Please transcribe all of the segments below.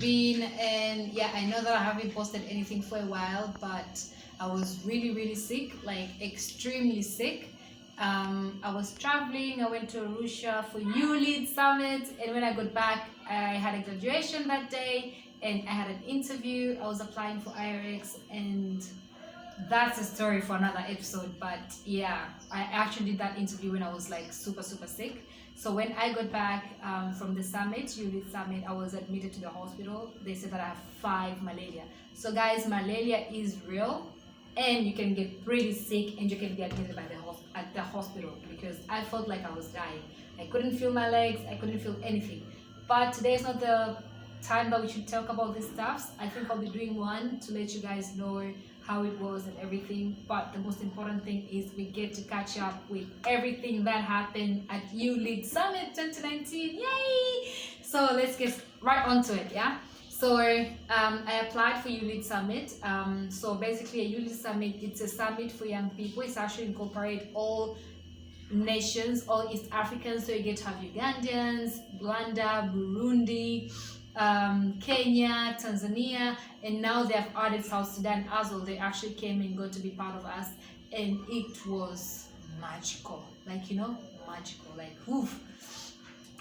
been? And yeah, I know that I haven't posted anything for a while, but I was really sick, like extremely sick. I was traveling. I went to Arusha for Youlead summit, and when I got back, I had a graduation that day, and I had an interview. I was applying for IRX, and that's a story for another episode. But yeah, I actually did that interview when I was like super sick. So when I got back from the summit, Youlead summit, I was admitted to the hospital. They said that I have 5 malaria. So guys, malaria is real, and you can get pretty sick, and you can be admitted at the hospital, because I felt like I was dying. I couldn't feel my legs, I couldn't feel anything. But today is not the time that we should talk about these stuffs. I think I'll be doing one to let you guys know how it was and everything. But the most important thing is we get to catch up with everything that happened at Youlead Summit 2019. Yay! So let's get right onto it, yeah? So I applied for Youlead Summit. So basically a Youlead Summit, it's a summit for young people. It's actually incorporate all nations, all East Africans. So you get to have Ugandans, Rwanda, Burundi, Kenya, Tanzania, and now they have added South Sudan as well. They actually came and got to be part of us, and it was magical, like, you know, magical, like woof.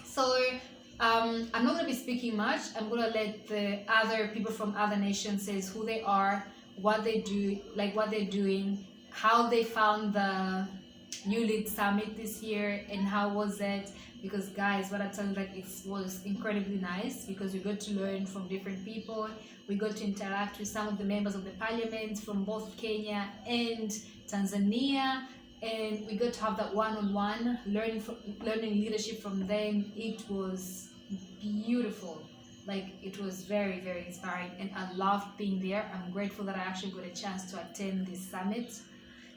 So I'm not going to be speaking much. I'm going to let the other people from other nations say who they are, what they do, like what they're doing, how they found the Youlead Summit this year, and how was it. Because guys, what I tell you, that it was incredibly nice, because we got to learn from different people. We got to interact with some of the members of the parliament from both Kenya and Tanzania, and we got to have that one-on-one learning leadership from them. It was beautiful. Like, it was very inspiring, and I loved being there. I'm grateful that I actually got a chance to attend this summit.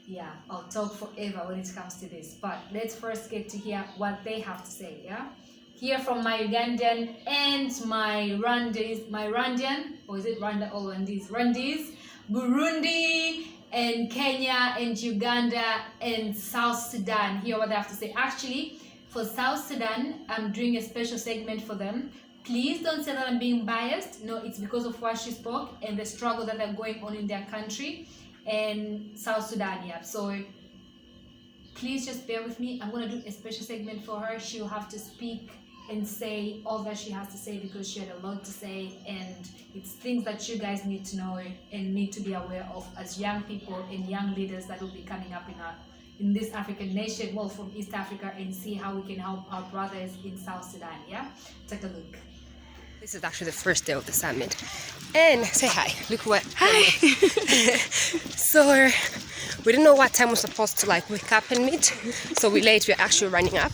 Yeah, I'll talk forever when it comes to this, but let's first get to hear what they have to say. Yeah, hear from my Ugandan and my Rwandian, or is it Rwanda or Rwandese, Burundi and Kenya and Uganda and South Sudan. Hear what they have to say. Actually, for South Sudan, I'm doing a special segment for them. Please don't say that I'm being biased. No, it's because of what she spoke and the struggle that they're going on in their country. And South Sudan, yeah. So please just bear with me. I'm gonna do a special segment for her. She'll have to speak and say all that she has to say, because she had a lot to say, and it's things that you guys need to know and need to be aware of as young people and young leaders that will be coming up in this African nation, well, from East Africa, and see how we can help our brothers in South Sudan. Yeah, take a look. This is actually the first day of the summit. And say hi. Look what. Hi. So we didn't know what time we're supposed to like wake up and meet. So we're late. We're actually running up.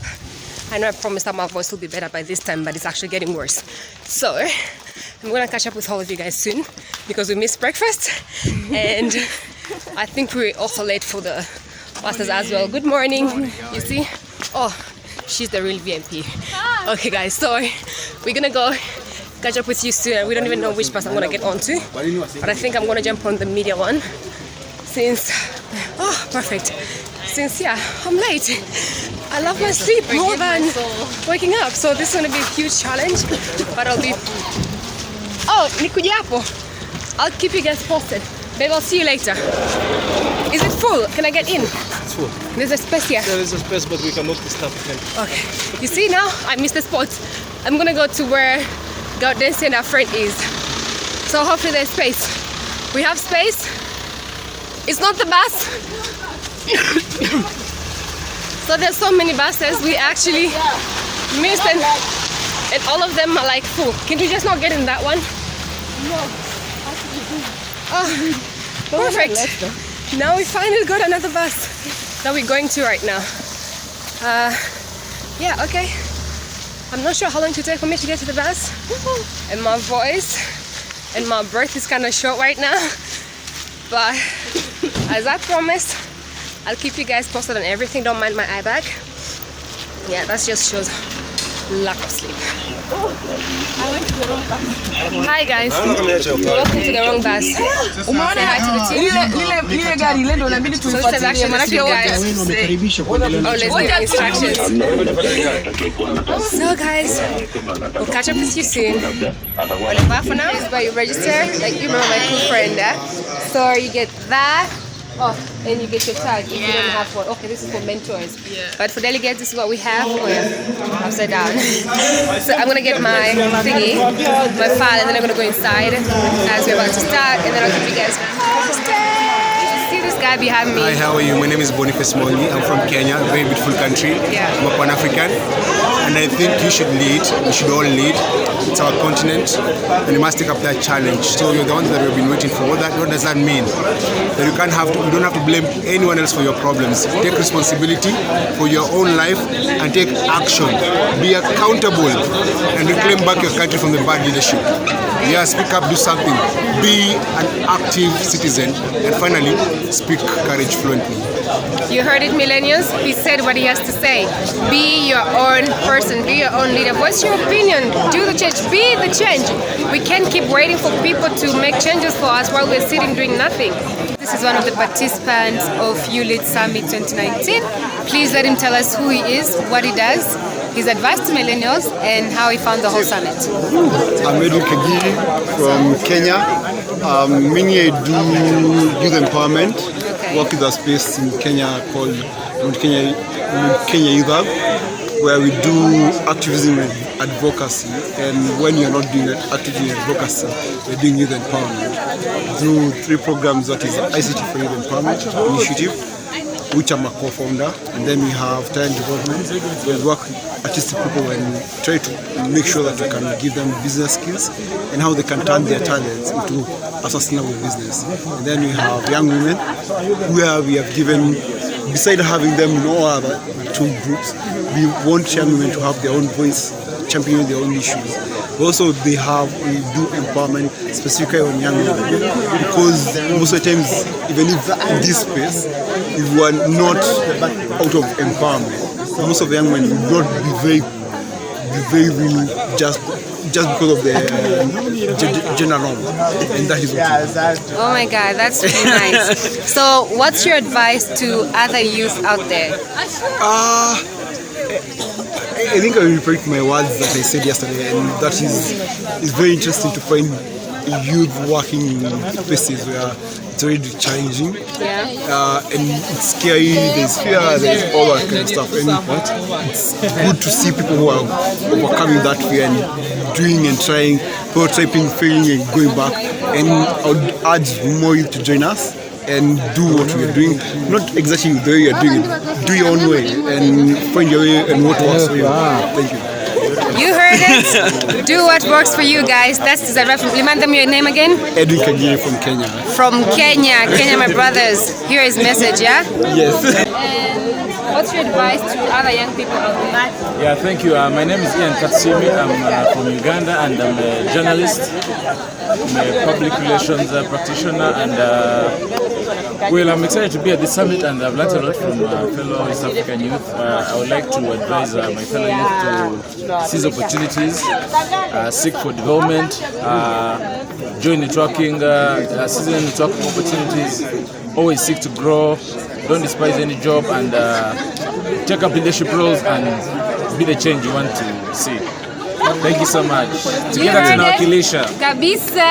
I know I promised that my voice will be better by this time, but it's actually getting worse. So I'm gonna catch up with all of you guys soon, because we missed breakfast, and I think we're also late for the pastors as well. Good morning. You see? Oh, she's the real VMP. Okay, guys. So we're gonna go catch up with you soon. We don't even know which bus I'm gonna get onto, but I think I'm gonna jump on the media one, since perfect. Since I'm late. I love my sleep more than waking up, so this is gonna be a huge challenge, but I'll be nikuja hapo. I'll keep you guys posted. Babe, I'll see you later. Is it full? Can I get in? It's full. There's a space here. There is a space, but we can move the stuff again. Okay. You see now? I missed the spot. I'm gonna go to where Gaudensi and our friend is. So hopefully there's space. We have space. It's not the bus. So there's so many buses. We actually missed, and all of them are like full. Can we just not get in that one? Perfect. Now we finally got another bus that we're going to right now. Yeah, okay. I'm not sure how long it will take for me to get to the bus. And my voice and my breath is kind of short right now. But as I promised, I'll keep you guys posted on everything. Don't mind my eye bag. Yeah, that just shows lack of sleep. Hi guys. Welcome to the wrong bus. Say hi to the team. So this is actually the two guys. Oh, let's give instructions. So guys, we'll catch up with you soon. On the bar for now is where you register. Like you remember my cool friend there. So you get that. Oh, and you get your tag if you don't have one. Okay, this is for mentors. Yeah. But for delegates, this is what we have. Oh yeah, upside down. So I'm gonna get my thingy, my file, and then I'm gonna go inside as we're about to start, and then I'll give you guys posted. See this guy behind me? Hi, how are you? My name is Boniface Mongi. I'm from Kenya, a very beautiful country. Yeah. I'm a Pan-African, and I think you should lead. We should all lead. It's our continent, and you must take up that challenge. So you're the ones that we've been waiting for. What does that mean? That you don't have to blame anyone else for your problems. Take responsibility for your own life and take action. Be accountable and reclaim back your country from the bad leadership. Yeah, speak up, do something. Be an active citizen, and finally, speak courage fluently. You heard it, millennials. He said what he has to say. Be your own person. Be your own leader. What's your opinion? Do the change. Be the change. We can't keep waiting for people to make changes for us while we're sitting doing nothing. This is one of the participants of Youlead Summit 2019. Please let him tell us who he is, what he does, his advice to millennials, and how he found the whole summit. I'm Edwin Kagiri from Kenya. Mainly I do youth empowerment. Okay. Work with a space in Kenya called Kenya Youth Hub, where we do activism and advocacy. And when you're not doing activism and advocacy, we're doing youth empowerment through 3 programs. That is ICT for Youth Empowerment Initiative, which I'm a co-founder, and then we have talent development. We work with artistic people and try to make sure that we can give them business skills and how they can turn their talents into a sustainable business. And then we have young women, where we have given, besides having them in all other 2 groups, we want young women to have their own voice, championing their own issues. Also, we do empowerment specifically on young women, because most of the times, even if in this space, if we are not out of empowerment, most of the young men will not be very real just because of the gender norm, and that is what Oh my God, that's really nice. So, what's your advice to other youth out there? I think I will repeat my words that I said yesterday, and that is very interesting to find youth working in places where it's already challenging. Yeah. And it's scary, there's fear, there's all that kind of stuff. And it's good to see people who are overcoming that fear and doing and trying, prototyping, failing and going back. And I would urge more youth to join us and do what we're doing. Not exactly the way you're doing it, do your own way and find your way and what works for you. Thank you. You heard it. Do what works for you, guys. That's the reference. Remind them your name again. Edwin Kagiri from Kenya. From Kenya, my brothers. Here is message, yeah. Yes. And what's your advice to other young people out there? Yeah, thank you. My name is Ian Katsimi. I'm from Uganda, and I'm a journalist. I'm a public relations practitioner, and well, I'm excited to be at this summit, and I've learned a lot from fellow East African youth. I would like to advise my fellow youth to seize opportunities, seek for development, join networking, seize networking opportunities, always seek to grow, don't despise any job, and take up leadership roles and be the change you want to see. Thank you so much. Together tunawakilisha. Kabisa.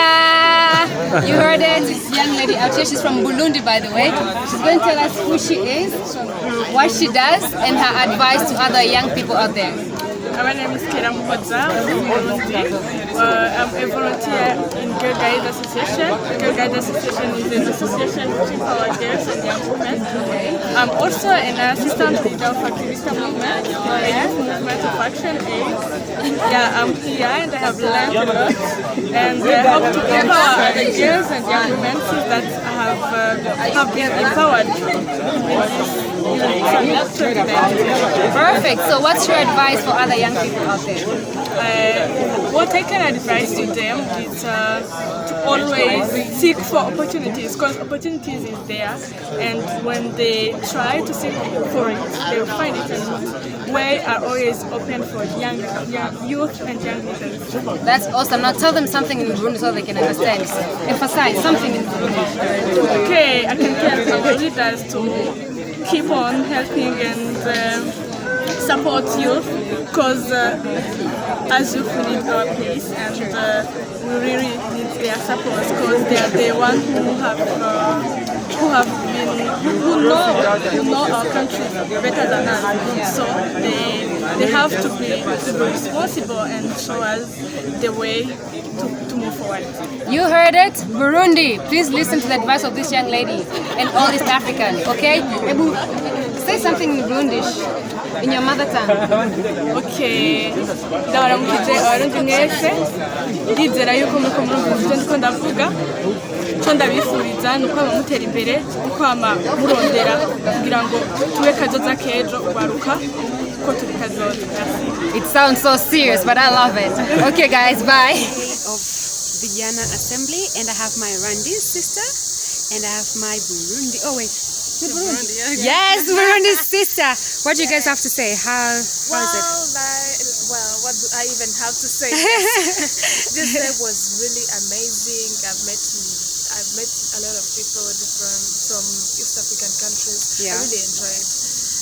You heard it. This young lady out here, she's from Burundi, by the way. She's going to tell us who she is, what she does, and her advice to other young people out there. My name is Kera Muhodza. I'm from Burundi. I'm a volunteer in Girl Guide Association. Girl Guide Association is an association which empowers girls and young women. I'm also an assistant leader of Activista Movement, a youth movement of Action Aid. Yeah, I'm here and I have learned a lot. And I hope to empower the girls and young women that have been empowered in this Perfect. So what's your advice for other young people out there? What I can advise to them is to always seek for opportunities, because opportunities is there, and when they try to seek for it, they will find it, and way are always open for young youth and young leaders. That's awesome. Now tell them something in Burundi so they can understand. Emphasize something in Burundi. Okay, I can tell the leaders to keep on helping and support youth, because as youth we need our place, and we really need their support, because they are the ones who know our country better than us. So they have to be responsible and show us the way to move forward. You heard it, Burundi. Please listen to the advice of this young lady and all East African. Okay? Ebu, say something in Burundish. In your mother tongue. Okay. Ndabaramukije abarundi mwese, ndizera yuko muriko murumva ivyo ndiko ndavuga. Ico ndabifuriza ni ukwama mutera imbere, ukwama murondera kugira ngo tube kazoza k'ejo ubaruka ko turi kazoza. It sounds so serious, but I love it. Okay, guys, bye. Of Vijana Assembly, and I have my Rwandese sister, and I have my Burundi. Oh wait. Burundi, yeah. Yes, Burundi's sister. What do you guys have to say? How is it? Well, what do I even have to say? This day was really amazing. I've met a lot of people from East African countries. Yeah. I really enjoyed.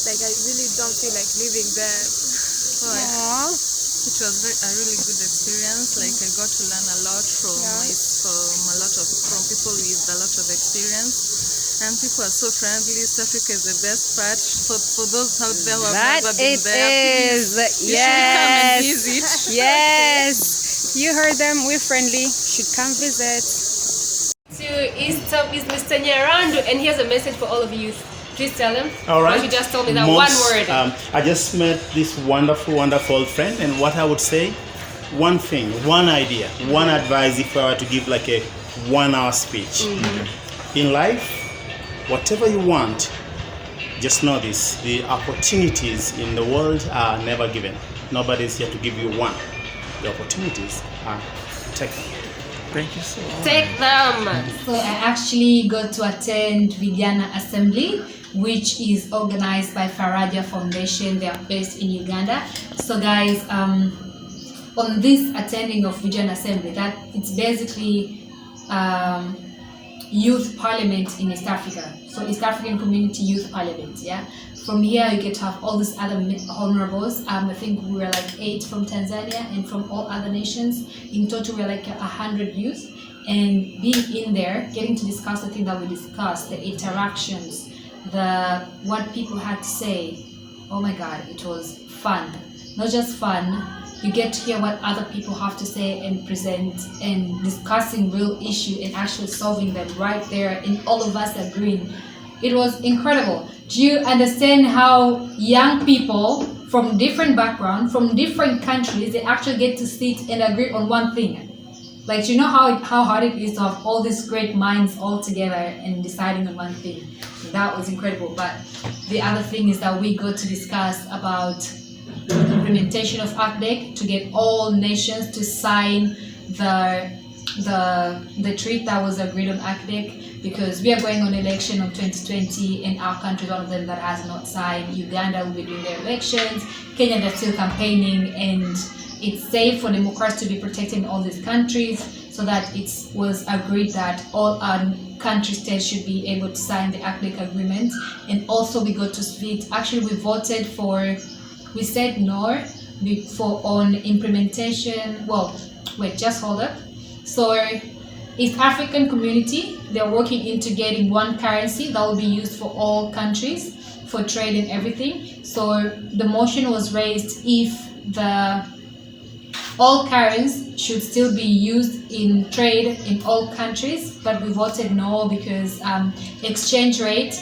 Like, I really don't feel like leaving there. It was a really good experience. Like, I got to learn a lot from people with a lot of experience. And people are so friendly. East Africa is the best part. For those out there who have never been there, please, you should come and visit. Yes, you heard them. We're friendly. Should come visit. To East Top is Mr. Nyarandu, and here's a message for all of you. Please tell them. All right. You just told me that one word. I just met this wonderful friend, and what I would say, one thing, one idea, one advice, if I were to give like a 1 hour speech. In life, whatever you want, just know this: the opportunities in the world are never given. Nobody's here to give you one. The opportunities are taken. Thank you so much. Take them. So I actually got to attend Vijana Assembly, which is organized by Faraja Foundation. They are based in Uganda. So guys, on this attending of Vijana Assembly, that it's basically youth parliament in East Africa. So East African Community Youth Parliament, yeah. From here you get to have all these other honorables. I think we were like 8 from Tanzania and from all other nations. In total we were like 100 youth. And being in there, getting to discuss the thing that we discussed, the interactions, what people had to say. Oh my God, it was fun. Not just fun, you get to hear what other people have to say and present and discussing real issue and actually solving them right there and all of us agreeing. It was incredible. Do you understand how young people from different backgrounds, from different countries, they actually get to sit and agree on one thing? Like, you know how hard it is to have all these great minds all together and deciding on one thing. That was incredible. But the other thing is that we got to discuss about implementation of ACDEC to get all nations to sign the treaty that was agreed on ACDEC, because we are going on election on 2020 and our country is one of them that has not signed. Uganda will be doing their elections, Kenya they're still campaigning, and it's safe for democracy to be protected in all these countries, so that it was agreed that all our country states should be able to sign the ACDEC agreement. And also we got to split. Actually we voted for, we said no before on implementation. Well, wait, just hold up. So East African community, they're working into getting one currency that will be used for all countries for trade and everything. So the motion was raised if all currencies should still be used in trade in all countries, but we voted no because exchange rate,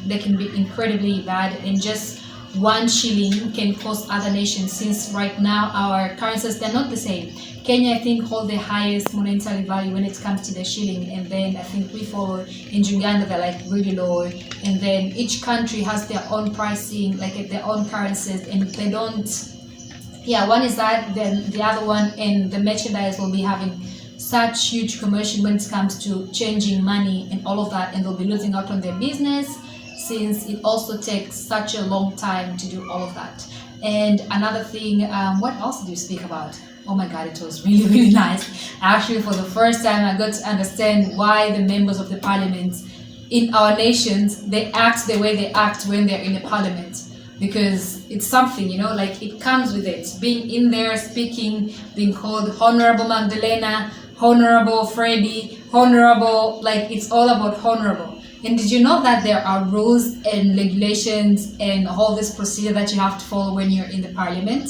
they can be incredibly bad, and just 1 shilling can cost other nations, since right now our currencies, they're not the same. Kenya, I think, hold the highest monetary value when it comes to the shilling, and then I think we follow in Uganda, they're like really low, and then each country has their own pricing, like their own currencies, and they don't, yeah, one is that, then the other one, and the merchandise will be having such huge commotion when it comes to changing money and all of that, and they'll be losing out on their business since it also takes such a long time to do all of that. And another thing, what else did you speak about? Oh my God, it was really, really nice. Actually, for the first time, I got to understand why the members of the parliament in our nations, they act the way they act when they're in the parliament. Because it's something, you know, like it comes with it. Being in there, speaking, being called Honorable Magdalena, Honorable Freddie, Honorable, like it's all about honorable. And did you know that there are rules and regulations and all this procedure that you have to follow when you're in the parliament?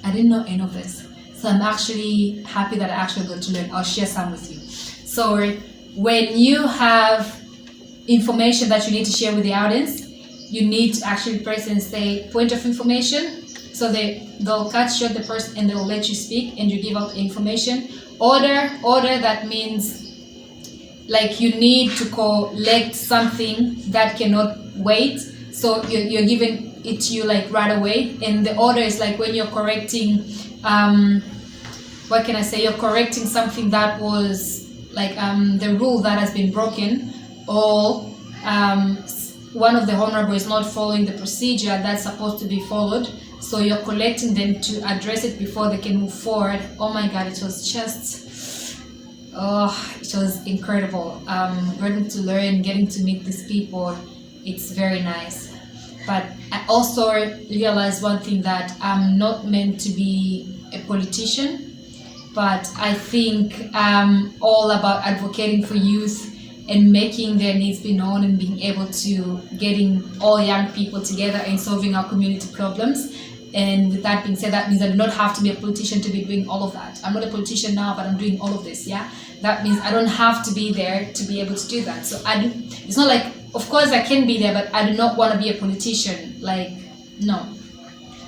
I didn't know any of this. So I'm actually happy that I actually got to learn. I'll share some with you. So when you have information that you need to share with the audience, you need to actually press and say point of information. So they'll cut short the person and they'll let you speak and you give out the information. Order, that means like you need to collect something that cannot wait. So you're giving it to you like right away. And the order is like when you're correcting, what can I say? You're correcting something that was like the rule that has been broken, or one of the honorable is not following the procedure that's supposed to be followed, so you're collecting them to address it before they can move forward. Oh my God, it was just, it was incredible. Getting to learn, getting to meet these people, it's very nice. But I also realized one thing, that I'm not meant to be a politician, but I think I'm all about advocating for youth and making their needs be known and being able to getting all young people together and solving our community problems. And with that being said, that means I do not have to be a politician to be doing all of that. I'm not a politician now, but I'm doing all of this, yeah? That means I don't have to be there to be able to do that. So it's not like, of course I can be there, but I do not want to be a politician. Like, no.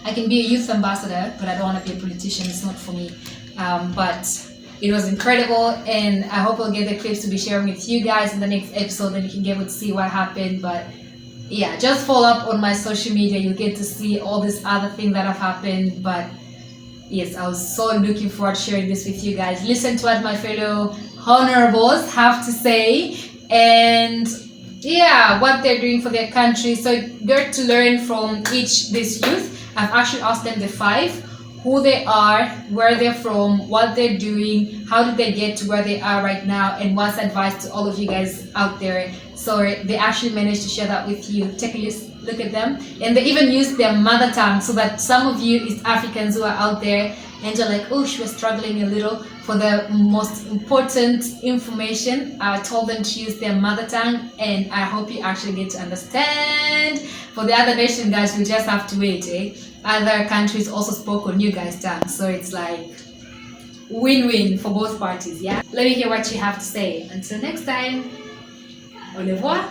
I can be a youth ambassador, but I don't want to be a politician. It's not for me. But it was incredible, and I hope I'll get the clips to be sharing with you guys in the next episode, and you can get to see what happened. But yeah, just follow up on my social media. You'll get to see all this other thing that have happened. But yes, I was so looking forward to sharing this with you guys. Listen to what my fellow honorables have to say, and yeah, what they're doing for their country. So get to learn from this youth. I've actually asked them the 5. Who they are, where they're from, what they're doing, how did they get to where they are right now, and what's advice to all of you guys out there. So they actually managed to share that with you. Take a look at them. And they even used their mother tongue, so that some of you East Africans who are out there and you're like, oh, she was struggling a little for the most important information, I told them to use their mother tongue, and I hope you actually get to understand. For the other nation, guys, we just have to wait, eh? Other countries also spoke on you guys' tongue, so it's like win-win for both parties, yeah? Let me hear what you have to say. Until next time, au revoir.